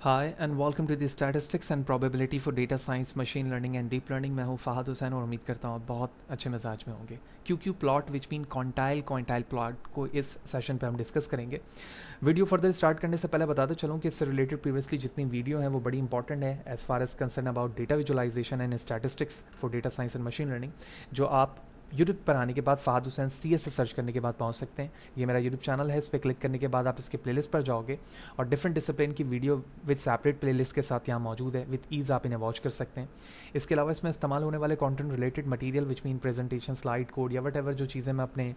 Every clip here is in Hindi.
Hi and welcome to the statistics and probability for data science machine learning and deep learning. मैं हूं फ़हाद हुसैन और उम्मीद करता हूं आप बहुत अच्छे मिजाज में होंगे। Q plot which mean quantile plot को इस सेशन पे हम डिस्कस करेंगे। वीडियो फर्दर स्टार्ट करने से पहले बता दो चलूँ कि इससे रिलेटेड प्रीवियसली जितनी वीडियो हैं वो बड़ी इंपॉर्टेंट है as far as concern about data visualization and statistics for data science and machine learning, जो आप यूट्यूब पर आने के बाद फ़हाद हुसैन CS से सर्च करने के बाद पहुंच सकते हैं। ये मेरा यूट्यूब चैनल है, इस पर क्लिक करने के बाद आप इसके प्लेलिस्ट पर जाओगे और डिफरेंट डिसिप्लिन की वीडियो विद सेपरेट प्लेलिस्ट के साथ यहाँ मौजूद है। विद ईज़ आप इन्हें वॉच कर सकते हैं। इसके अलावा इसमें इस्तेमाल होने वाले content related material which mean presentation, slide code या वट एवर जो चीज़ें मैं अपने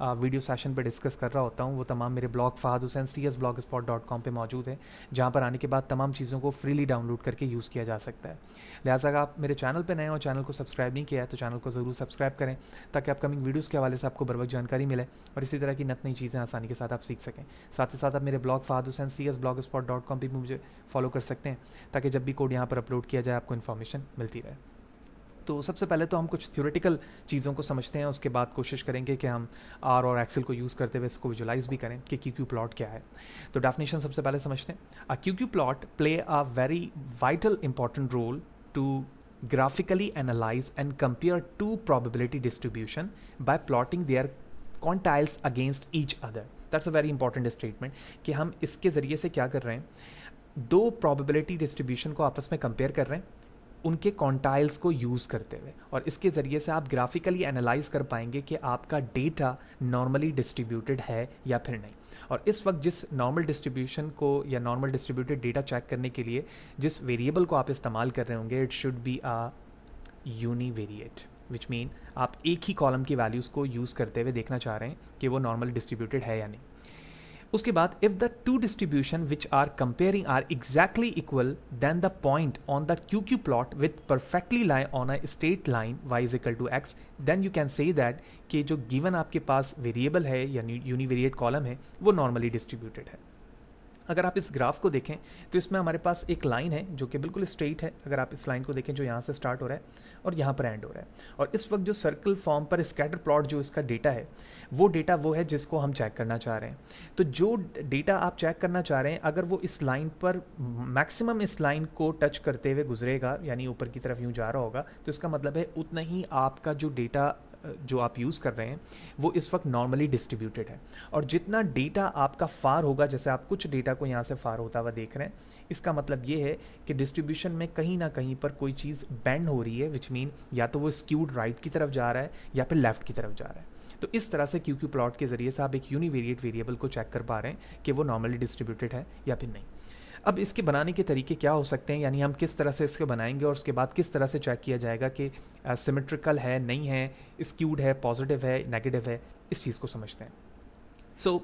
वीडियो सेशन पर डिस्कस कर रहा होता हूँ वो तमाम मेरे blog Fahadh Hussain CS blogspot.com पे मौजूद है, जहाँ पर आने के बाद तमाम चीज़ों को फ्रीली डाउनलोड करके यूज़ किया जा सकता है। लिहाजा अगर आप मेरे चैनल पर नए और चैनल को सब्सक्राइब नहीं किया है तो चैनल को ज़रूर सब्सक्राइब करें ताकि अपकमिंग वीडियोस के हवाले से आपको बर वक्त जानकारी मिले और इसी तरह की नई चीज़ें आसानी के साथ आप सीख सकें। साथ ही साथ आप मेरे blog Fahadh Hussain CS blogspot.com पे भी मुझे फॉलो कर सकते हैं ताकि जब भी कोड यहाँ पर अपलोड किया जाए आपको इन्फॉर्मेशन मिलती रहे। तो सबसे पहले तो हम कुछ थ्योरेटिकल चीज़ों को समझते हैं, उसके बाद कोशिश करेंगे कि हम R और एक्सेल को यूज़ करते हुए इसको विजुलाइज भी करें कि क्यू प्लॉट क्या है। तो डेफिनेशन सबसे पहले समझते हैं। A Q plot play a very vital important role to graphically analyze and compare two probability distribution by plotting their quantiles against each other. That's a very important statement कि हम इसके ज़रिए से क्या कर रहे हैं, दो probability distribution को आपस में कंपेयर कर रहे हैं उनके क्वांटाइल्स को यूज़ करते हुए, और इसके ज़रिए से आप ग्राफिकली एनालाइज कर पाएंगे कि आपका डेटा नॉर्मली डिस्ट्रीब्यूटेड है या फिर नहीं। और इस वक्त जिस नॉर्मल डिस्ट्रीब्यूशन को या नॉर्मल डिस्ट्रीब्यूटेड डेटा चेक करने के लिए जिस वेरिएबल को आप इस्तेमाल कर रहे होंगे, it should be a univariate, which mean आप एक ही कॉलम की वैल्यूज़ को यूज़ करते हुए देखना चाह रहे हैं कि वो नॉर्मल डिस्ट्रीब्यूटेड है या नहीं। उसके बाद if the two distribution which are comparing are exactly equal then the point on the Q plot with perfectly lie on a straight line y is equal to x, then you can say that कि जो गिवन आपके पास वेरिएबल है या यूनिवेरिएट कॉलम है वो नॉर्मली डिस्ट्रीब्यूटेड है। अगर आप इस ग्राफ को देखें तो इसमें हमारे पास एक लाइन है जो कि बिल्कुल स्ट्रेट है। अगर आप इस लाइन को देखें जो यहाँ से स्टार्ट हो रहा है और यहाँ पर एंड हो रहा है, और इस वक्त जो सर्कल फॉर्म पर स्कैटर प्लॉट जो इसका डेटा है वो डेटा वो है जिसको हम चेक करना चाह रहे हैं। तो जो डेटा आप चेक करना चाह रहे हैं अगर वो इस लाइन पर मैक्सिमम इस लाइन को टच करते हुए गुजरेगा, यानी ऊपर की तरफ यूँ जा रहा होगा, तो इसका मतलब है उतना ही आपका जो डेटा जो आप यूज़ कर रहे हैं वो इस वक्त नॉर्मली डिस्ट्रीब्यूटेड है। और जितना डेटा आपका फार होगा, जैसे आप कुछ डेटा को यहाँ से फार होता हुआ देख रहे हैं, इसका मतलब ये है कि डिस्ट्रीब्यूशन में कहीं ना कहीं पर कोई चीज़ बेंड हो रही है, विच मीन या तो वो स्क्यूड राइट की तरफ जा रहा है या फिर लेफ्ट की तरफ जा रहा है। तो इस तरह से क्यू प्लॉट के ज़रिए से आप एक यूनिवेरिएट वेरिएबल को चेक कर पा रहे हैं कि वो नॉर्मली डिस्ट्रीब्यूटेड है या फिर नहीं। अब इसके बनाने के तरीके क्या हो सकते हैं, यानी हम किस तरह से इसको बनाएंगे और उसके बाद किस तरह से चेक किया जाएगा कि सिमेट्रिकल है, नहीं है, स्क्यूड है, पॉजिटिव है, नेगेटिव है, इस चीज़ को समझते हैं। सो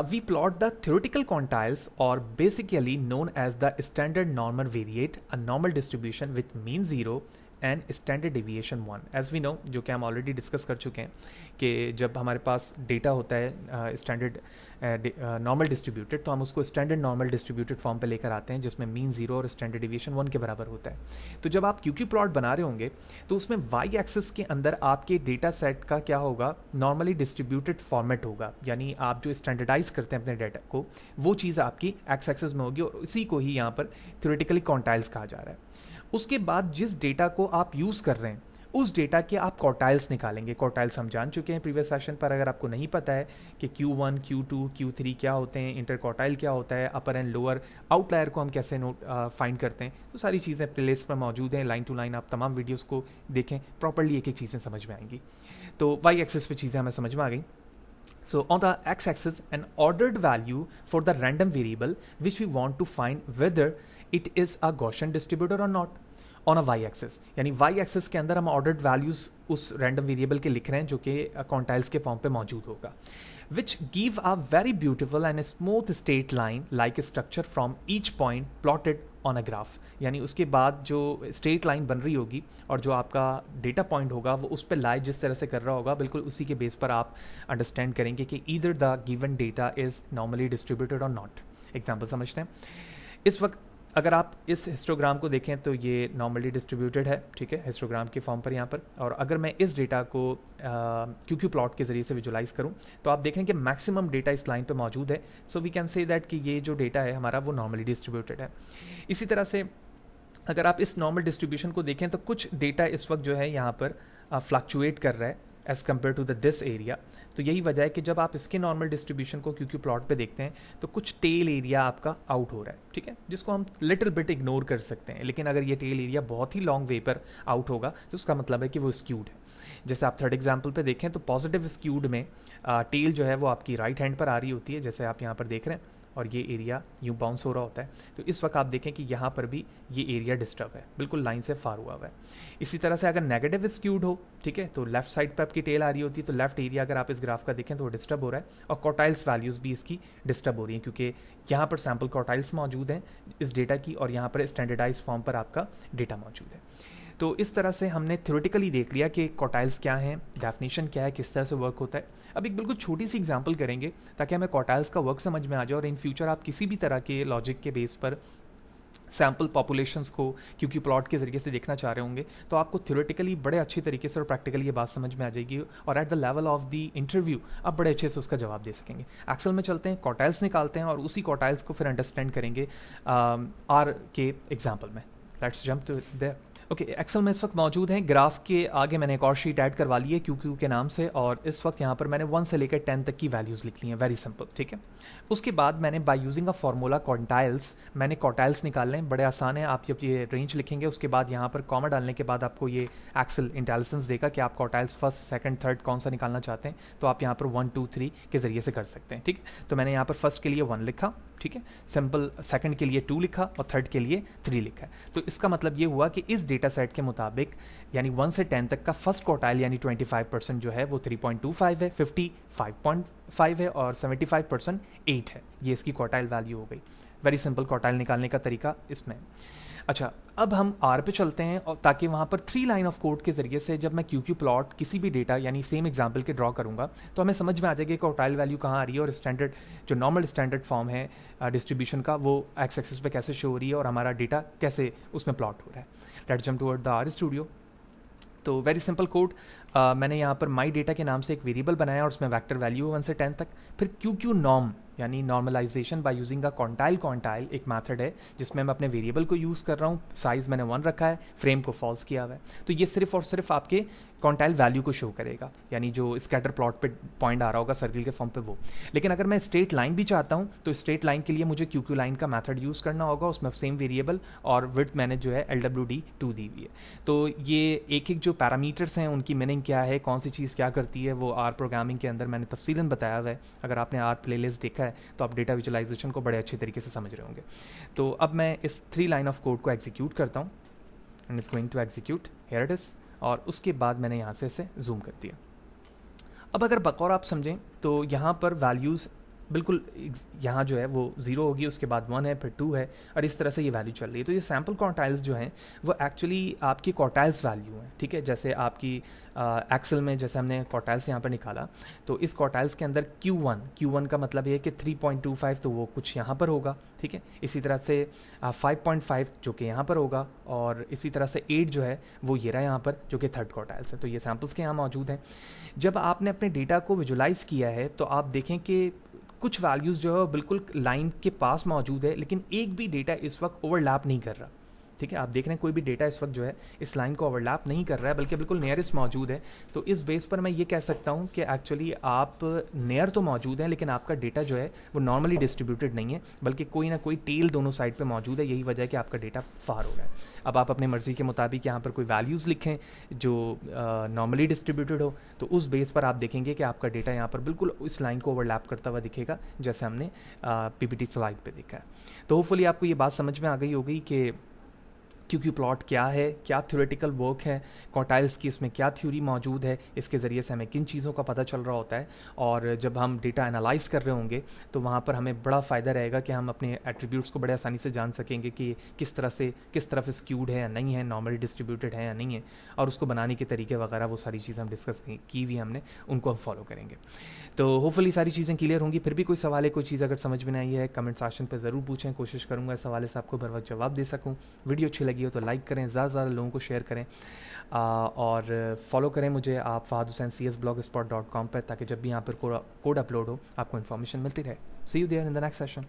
we plot the theoretical quantiles, or basically known as the standard normal variate, a normal distribution with mean 0 and standard deviation 1। As we know, जो कि हम ऑलरेडी डिस्कस कर चुके हैं कि जब हमारे पास डेटा होता है स्टैंडर्ड नॉर्मल डिस्ट्रीब्यूटेड, तो हम उसको स्टैंडर्ड नॉर्मल डिस्ट्रीब्यूटेड फॉर्म पे लेकर आते हैं जिसमें मीन 0 और स्टैंडर्ड डिविएशन 1 के बराबर होता है। तो जब आप क्यू प्लॉट बना रहे होंगे तो उसमें वाई एक्सिस के अंदर आपके डेटा सेट का क्या होगा, नॉर्मली डिस्ट्रीब्यूटेड फॉर्मेट होगा, यानी आप जो स्टैंडर्डाइज करते हैं अपने डेटा को वो चीज़ आपकी एक्स एक्सिस में होगी, और इसी को ही यहाँ पर थ्योरेटिकली क्वांटाइल्स कहा जा रहा है। उसके बाद जिस डेटा को आप यूज़ कर रहे हैं उस डेटा के आप क्वार्टाइल्स निकालेंगे। क्वार्टाइल्स हम जान चुके हैं प्रीवियस सेशन पर। अगर आपको नहीं पता है कि Q1, Q2, Q3 क्या होते हैं, इंटर क्वार्टाइल क्या होता है, अपर एंड लोअर आउटलायर को हम कैसे फाइंड करते हैं, तो सारी चीज़ें प्लेलिस्ट पर मौजूद हैं। लाइन टू लाइन आप तमाम वीडियोज़ को देखें, प्रॉपरली एक एक चीज़ें समझ में आएंगी। तो वाई एक्सिस पे चीज़ें हमें समझ में आ गई। So on the x-axis, an ordered value for the random variable which we want to find whether it is a Gaussian distributor or not on a y-axis, यानी y-axis के अंदर हम ordered values उस random variable के लिख रहे हैं जो कि quantiles के फॉर्म पे मौजूद होगा, which give a very beautiful and smooth straight line like a structure from each point plotted on a graph। यानी उसके बाद जो स्ट्रेट लाइन बन रही होगी और जो आपका डेटा पॉइंट होगा वो उस पर लाई जिस तरह से कर रहा होगा, बिल्कुल उसी के बेस पर आप अंडरस्टैंड करेंगे कि either the given data is normally distributed और नॉट। एग्जाम्पल समझते हैं। इस वक्त अगर आप इस हिस्टोग्राम को देखें तो ये नॉर्मली डिस्ट्रीब्यूटेड है, ठीक है, हिस्टोग्राम के फॉर्म पर यहाँ पर। और अगर मैं इस डेटा को क्यू प्लॉट के ज़रिए से विजुलाइज करूँ तो आप देखें कि मैक्सिमम डेटा इस लाइन पे मौजूद है। So we can say that कि ये जो डेटा है हमारा वो नॉर्मली डिस्ट्रीब्यूटेड है। इसी तरह से अगर आप इस नॉर्मल डिस्ट्रीब्यूशन को देखें तो कुछ डेटा इस वक्त जो है यहाँ पर फ्लक्चुएट कर रहा है as compare to the this area. तो यही वजह है कि जब आप इसके नॉर्मल डिस्ट्रीब्यूशन को क्यू प्लॉट पे देखते हैं तो कुछ टेल एरिया आपका आउट हो रहा है, ठीक है, जिसको हम लिटिल बिट इग्नोर कर सकते हैं। लेकिन अगर ये टेल एरिया बहुत ही लॉन्ग वे पर आउट होगा तो उसका मतलब है कि वो स्क्यूड है। जैसे आप थर्ड एग्जाम्पल पे देखें तो पॉजिटिव स्क्यूड में टेल जो है वो आपकी राइट हैंड पर आ रही होती है, जैसे आप यहाँ पर देख रहे हैं, और ये एरिया यूँ बाउंस हो रहा होता है। तो इस वक्त आप देखें कि यहाँ पर भी ये एरिया डिस्टर्ब है, बिल्कुल लाइन से फार हुआ हुआ है। इसी तरह से अगर नेगेटिव स्क्यूड हो, ठीक है, तो लेफ्ट साइड पे आपकी टेल आ रही होती है, तो लेफ्ट एरिया अगर आप इस ग्राफ का देखें तो वो डिस्टर्ब हो रहा है, और क्वार्टाइल्स वैल्यूज़ भी इसकी डिस्टर्ब हो रही हैं, क्योंकि यहाँ पर सैम्पल क्वार्टाइल्स मौजूद हैं इस डेटा की, और यहाँ पर स्टैंडर्डाइज फॉर्म पर आपका डेटा मौजूद है। तो इस तरह से हमने थ्योरेटिकली देख लिया कि क्वार्टाइल्स क्या हैं, डेफिनेशन क्या है, किस तरह से वर्क होता है। अब एक बिल्कुल छोटी सी एग्जांपल करेंगे ताकि हमें क्वार्टाइल्स का वर्क समझ में आ जाए, और इन फ्यूचर आप किसी भी तरह के लॉजिक के बेस पर सैम्पल पॉपुलेशंस को क्योंकि प्लॉट के ज़रिए से देखना चाह रहे होंगे तो आपको थ्योरेटिकली बड़े अच्छी तरीके से और प्रैक्टिकली ये बात समझ में आ जाएगी, और at the level of the interview आप बड़े अच्छे से उसका जवाब दे सकेंगे। एक्सेल में चलते हैं, क्वार्टाइल्स निकालते हैं, और उसी क्वार्टाइल्स को फिर अंडरस्टैंड करेंगे आर के एग्जाम्पल में। Let's jump to there. Okay, Excel में इस वक्त मौजूद हैं। ग्राफ के आगे मैंने एक और शीट ऐड करवा ली है क्यू के नाम से, और इस वक्त यहाँ पर मैंने 1 से लेकर 10 तक की वैल्यूज़ लिख ली हैं, वेरी सिंपल, ठीक है। उसके बाद मैंने bye using a formula quantiles मैंने क्वार्टाइल्स निकालने हैं, बड़े आसान है। आप जब ये रेंज लिखेंगे उसके बाद यहाँ पर कॉमा डालने के बाद आपको ये एक्सेल इंटेलिजेंस देगा कि आप क्वार्टाइल्स फर्स्ट सेकंड थर्ड कौन सा निकालना चाहते हैं, तो आप यहाँ पर 1 2 3 के ज़रिए से कर सकते हैं, ठीक है। तो मैंने यहाँ पर फर्स्ट के लिए 1 लिखा, ठीक है, सिंपल, सेकंड के लिए 2 लिखा, और थर्ड के लिए 3 लिखा है। तो इसका मतलब ये हुआ कि इस डेटा सेट के मुताबिक यानी 1 से 10 तक का फर्स्ट क्वार्टाइल यानी 25% जो है वो 3.25 है, 50 5.5 है, और 75% 8 है। ये इसकी क्वार्टाइल वैल्यू हो गई। वेरी सिंपल क्वार्टाइल निकालने का तरीका इसमें। अच्छा, अब हम आर पे चलते हैं, और ताकि वहाँ पर 3 लाइन ऑफ कोड के ज़रिए से जब मैं क्यू प्लॉट किसी भी डेटा यानी सेम एग्जाम्पल के ड्रॉ करूँगा तो हमें समझ में आ जाएगा कि क्वार्टाइल वैल्यू कहाँ आ रही है, और स्टैंडर्ड जो नॉर्मल स्टैंडर्ड फॉर्म है डिस्ट्रीब्यूशन का वो एक्स एक्सिस पे कैसे शो हो रही है, और हमारा डेटा कैसे उसमें प्लॉट हो रहा है। Let's jump toward the R studio. तो वेरी सिंपल कोड, मैंने यहाँ पर माई डेटा के नाम से एक वेरिएबल बनाया और उसमें वेक्टर वैल्यू 1 से 10 तक। फिर क्यू नॉर्म यानी normalization by using a quantile एक मेथड है जिसमें मैं अपने वेरिएबल को यूज़ कर रहा हूँ। साइज़ मैंने 1 रखा है, फ्रेम को फॉल्स किया हुआ है। तो ये सिर्फ और सिर्फ आपके क्वांटाइल वैल्यू को शो करेगा, यानी जो स्कैटर प्लॉट पे पॉइंट आ रहा होगा सर्किल के फॉर्म पे वो। लेकिन अगर मैं स्ट्रेट लाइन भी चाहता हूँ तो स्ट्रेट लाइन के लिए मुझे क्यू लाइन का मेथड यूज़ करना होगा, उसमें सेम वेरिएबल और विड्थ मैंने जो है LWD2 दी हुई है। तो ये एक एक जो पैरामीटर्स हैं उनकी मीनिंग क्या है, कौन सी चीज़ क्या करती है, वो आर प्रोग्रामिंग के अंदर मैंने तफसीलन बताया हुआ है। अगर आपने आर प्लेलिस्ट देखा है तो आप डेटा विजुलाइजेशन को बड़े अच्छे तरीके से समझ रहे होंगे। तो अब मैं इस 3 लाइन ऑफ कोड को एग्जीक्यूट करता हूँ, and it's going to execute, here it is. और उसके बाद मैंने यहाँ से इसे जूम कर दिया। अब अगर बकौर आप समझें तो यहाँ पर वैल्यूज़ बिल्कुल यहाँ जो है वो 0 होगी, उसके बाद 1 है, फिर 2 है, और इस तरह से ये वैल्यू चल रही है। तो ये सैम्पल क्वार्टाइल्स जो हैं वो एक्चुअली आपकी क्वार्टाइल्स वैल्यू हैं, ठीक है। जैसे आपकी एक्सेल में जैसे हमने क्वार्टाइल्स यहाँ पर निकाला, तो इस क्वार्टाइल्स के अंदर Q1 का मतलब ये है कि 3.25 तो वो कुछ यहाँ पर होगा, ठीक है। इसी तरह से 5.5 जो कि यहाँ पर होगा, और इसी तरह से 8 जो है वो ये रहा यहाँ पर, जो कि थर्ड क्वार्टाइल्स है। तो ये सैम्पल्स के यहाँ मौजूद हैं। जब आपने अपने डेटा को विजुलाइज़ किया है तो आप देखें कि कुछ वैल्यूज़ जो है वो बिल्कुल लाइन के पास मौजूद है, लेकिन एक भी डेटा इस वक्त ओवरलैप नहीं कर रहा, ठीक है। आप देख रहे हैं कोई भी डेटा इस वक्त जो है इस लाइन को ओवरलैप नहीं कर रहा है, बल्कि बिल्कुल नियरेस्ट मौजूद है। तो इस बेस पर मैं ये कह सकता हूँ कि एक्चुअली आप नियर तो मौजूद हैं, लेकिन आपका डेटा जो है वो नॉर्मली डिस्ट्रीब्यूटेड नहीं है, बल्कि कोई ना कोई टेल दोनों साइड पे मौजूद है। यही वजह है कि आपका डेटा फार हो रहा है। अब आप अपने मर्ज़ी के मुताबिक यहाँ पर कोई वैल्यूज़ लिखें जो नॉर्मली डिस्ट्रीब्यूटेड हो, तो उस बेस पर आप देखेंगे कि आपका डेटा यहाँ पर बिल्कुल इस लाइन को ओवरलैप करता हुआ दिखेगा, जैसे हमने PPT स्लाइड पर देखा है। तो होपफुली आपको ये बात समझ में आ गई होगी कि क्योंकि प्लॉट क्या है, क्या थ्योरेटिकल वर्क है, क्वार्टाइल्स की इसमें क्या थ्योरी मौजूद है, इसके ज़रिए से हमें किन चीज़ों का पता चल रहा होता है। और जब हम डेटा एनालाइज कर रहे होंगे तो वहाँ पर हमें बड़ा फ़ायदा रहेगा कि हम अपने एट्रीब्यूट्स को बड़े आसानी से जान सकेंगे कि किस तरह से, किस तरफ स्क्यूड है या नहीं है, नॉर्मली डिस्ट्रीब्यूटेड है या नहीं है, और उसको बनाने के तरीके वगैरह वो सारी चीज़ें हम डिस्कस की हुई हमने, उनको हम फॉलो करेंगे। तो होपफुली सारी चीज़ें क्लियर होंगी। फिर भी कोई सवाल है, कोई चीज़ अगर समझ में नहीं आई है, कमेंट सेक्शन पर ज़रूर पूछें, कोशिश करूँगा इस हवाले से आपको बर वक्त जवाब दे सकूँ। वीडियो अच्छी लगी हो तो लाइक करें, ज़्यादा से ज़्यादा लोगों को शेयर करें, और फॉलो करें मुझे आप fahadhusain.csblogspot.com पर, ताकि जब भी यहाँ पर कोड अपलोड हो आपको इन्फॉर्मेशन मिलती रहे। See you there in the next session.